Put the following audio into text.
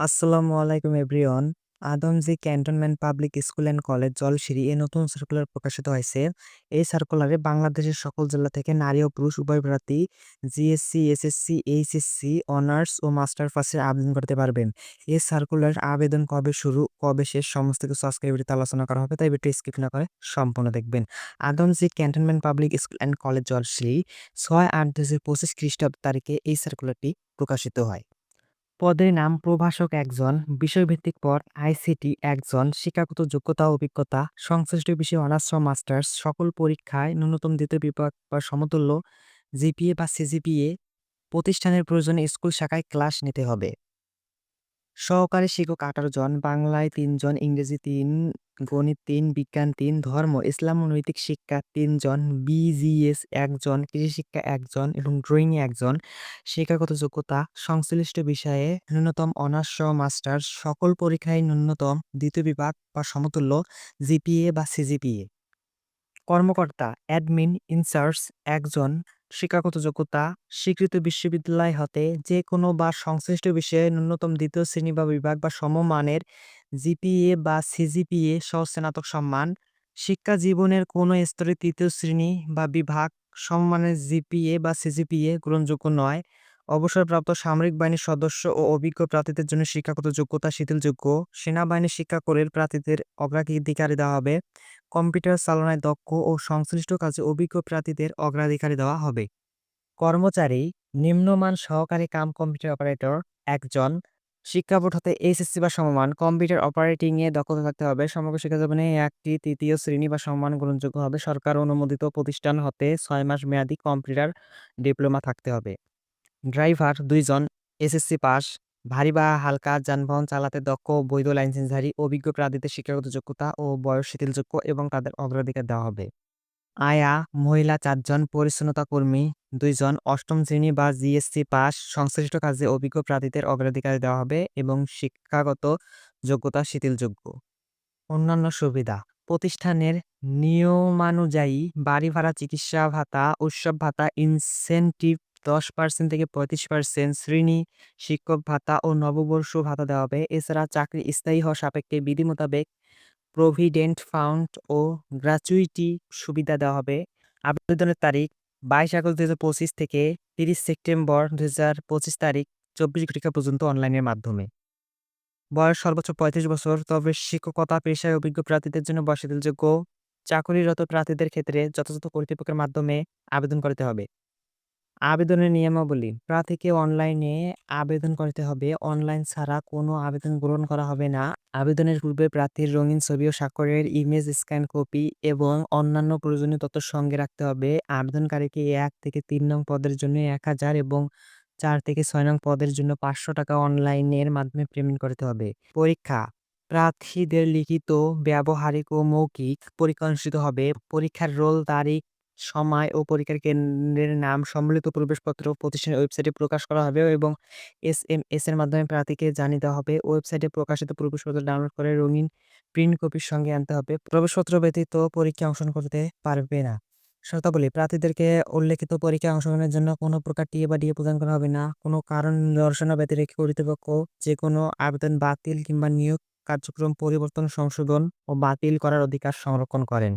আসসালামু আলাইকুম everyone. Adamjee cantonment public school and college Jolshiri এ নতুন সার্কুলার প্রকাশিত হয়েছে। এই সার্কুলারে বাংলাদেশের সকল জেলা থেকে নারী ও পুরুষ উভয় প্রার্থী জিএসসি, এসএসসি, এইচএসসি, অনার্স ও মাস্টার পাসের আবেদন করতে পারবেন। এই সার্কুলার আবেদন কবে শুরু, কবে শেষ সমস্ত কিছু আজকের ভিডিওতে আলোচনা করা হবে, তাই ভিডিওটি স্কিপ না করে সম্পূর্ণ দেখবেন। Adamjee cantonment public school and college Jolshiri 6/8/2025 খ্রিস্টাব্দ তারিখে এই সার্কুলারটি প্রকাশিত হয়। পদের নাম প্রভাষক একজন, বিষয়ভিত্তিক পদ আইসিটি একজন, শিক্ষাগত যোগ্যতা ও অভিজ্ঞতা সংশ্লিষ্ট বিষয়ে অনার্স বা মাস্টার্স, সকল পরীক্ষায় ন্যূনতম দ্বিতীয় বিভাগ বা সমতুল্য জিপিএ বা সিজিপিএ, প্রতিষ্ঠানের প্রয়োজনে স্কুল শাখায় ক্লাস নিতে হবে। সহকারী শিক্ষক 18 জন, বাংলায় 3 জন, ইংরেজি 3, গণিত 3, বিজ্ঞান 3, ধর্ম ইসলাম ও নৈতিক শিক্ষা 3 জন, বিজিএস 1 জন, কৃষি শিক্ষা 1 জন এবং ড্রয়িং 1 জন। শিক্ষাগত যোগ্যতা সংশ্লিষ্ট বিষয়ে ন্যূনতম অনার্স সহ মাস্টার্স, সকল পরীক্ষায় ন্যূনতম দ্বিতীয় বিভাগ বা সমতুল্য জিপিএ বা সিজিপিএ। কর্মকর্তা অ্যাডমিন ইনচার্জ একজন, শিক্ষাগত যোগ্যতা স্বীকৃত বিশ্ববিদ্যালয় হতে যে কোনো বা সংশ্লিষ্ট বিষয়ে ন্যূনতম দ্বিতীয় শ্রেণী বা বিভাগ বা সমমানের জিপিএ বা সিজিপিএ সহ স্নাতক সম্মান, শিক্ষা জীবনের কোনো স্তরে তৃতীয় শ্রেণী বা বিভাগ সমমানের জিপিএ বা সিজিপিএ গ্রহণযোগ্য নয়। অবসরপ্রাপ্ত সামরিক বাহিনীর সদস্য ও অভিজ্ঞ প্রার্থীদের জন্য শিক্ষাগত যোগ্যতা শিথিলযোগ্য। সেনাবাহিনীর শিক্ষা কোরের প্রার্থীদের অগ্রাধিকার দেওয়া হবে। কম্পিউটার চালনায় দক্ষ ও সংশ্লিষ্ট কাজে অভিজ্ঞ প্রার্থীদের অগ্রাধিকার দেওয়া হবে। কর্মচারী নিম্নমান সহকারী কাম কম্পিউটার অপারেটর একজন, শিক্ষা বোর্ড হতে এইচএসসি বা সমমান কম্পিউটার অপারেটিং এ দক্ষতা থাকতে হবে। সমগ্র শিক্ষা জীবনে একটি তৃতীয় শ্রেণী বা সমমান গ্রহণযোগ্য হবে। সরকার অনুমোদিত প্রতিষ্ঠান হতে 6 মাস মেয়াদী কম্পিউটার ডিপ্লোমা থাকতে হবে। ড্রাইভার 2 জন, এসএসসি পাস, ভারী বা হালকা যানবাহন চালাতে দক্ষ ও বৈধ লাইসেন্সধারী অভিজ্ঞ প্রার্থীদের শিক্ষাগত যোগ্যতা ও বয়স শিথিলযোগ্য এবং তাদের অগ্রাধিকার দেওয়া হবে। আয়া মহিলা 4 জন, পরিচ্ছন্নতা কর্মী 2 জন, অষ্টম শ্রেণী বা জিএসসি পাস, সংশ্লিষ্ট কাজে অভিজ্ঞ প্রার্থীদের অগ্রাধিকার দেওয়া হবে এবং শিক্ষাগত যোগ্যতা শিথিলযোগ্য। অন্যান্য সুবিধা প্রতিষ্ঠানের নিয়মানুযায়ী বাড়ি ভাড়া, চিকিৎসা ভাতা, উৎসব ভাতা, ইনসেনটিভ 10% থেকে 35%, শ্রেণী শিক্ষক ভাতা ও নববর্ষ ভাতা দেওয়া হবে। এছাড়া চাকরি স্থায়ী হওয়া সাপেক্ষে বিধি মোতাবেক প্রভিডেন্ট ফান্ড ও গ্র্যাচুইটি সুবিধা দেওয়া হবে। আবেদনের তারিখ 22 আগস্ট 2025 থেকে 30 সেপ্টেম্বর 2025 তারিখ 24 ঘটিকা পর্যন্ত অনলাইনের মাধ্যমে। বয়স সর্বোচ্চ 35 বছর, তবে শিক্ষকতা পেশায় অভিজ্ঞ প্রার্থীদের জন্য বয়স শিথিলযোগ্য। চাকরিরত প্রার্থীদের ক্ষেত্রে যথাযথ কর্তৃপক্ষের মাধ্যমে আবেদন করতে হবে। আবেদনের নিয়মাবলী: প্রার্থীকে অনলাইনে আবেদন করতে হবে। অনলাইন ছাড়া কোনো আবেদন গ্রহণ করা হবে না। আবেদনের পূর্বে প্রার্থীর রঙিন ছবি ও স্বাক্ষরের ইমেজ স্ক্যান কপি এবং অন্যান্য প্রয়োজনীয় তথ্য সঙ্গে রাখতে হবে। আবেদনকারীকে 1 থেকে 3 নং পদের জন্য 1000 এবং 4 থেকে 6 নং পদের জন্য 500 টাকা অনলাইনের মাধ্যমে পেমেন্ট করতে হবে। পরীক্ষা: প্রার্থীদের লিখিত, ব্যবহারিক ও মৌখিক পরীক্ষা অনুষ্ঠিত হবে। পরীক্ষার রোল, তারিখ, সময় ও পরীক্ষার কেন্দ্রের নাম সম্বলিত প্রবেশপত্র প্রতিষ্ঠানের ওয়েবসাইটে প্রকাশ করা হবে এবং এসএমএস এর মাধ্যমে প্রার্থীকে জানিয়ে দেওয়া হবে। ওয়েবসাইটে প্রকাশিত প্রবেশপত্র ডাউনলোড করে রঙিন প্রিন্ট কপির সঙ্গে আনতে হবে। প্রবেশপত্র ব্যতীত পরীক্ষায় অংশগ্রহণ করতে পারবে না। শর্তাবলী: প্রার্থীদেরকে উল্লেখিত পরীক্ষায় অংশগ্রহণের জন্য কোনো প্রকার টিএ বা ডিএ প্রদান করা হবে না। কোনো কারণ নিদর্শনা ব্যতিরেকে কর্তৃপক্ষ যে কোনো আবেদন বাতিল কিংবা নিয়োগ কার্যক্রম পরিবর্তন, সংশোধন ও বাতিল করার অধিকার সংরক্ষণ করেন।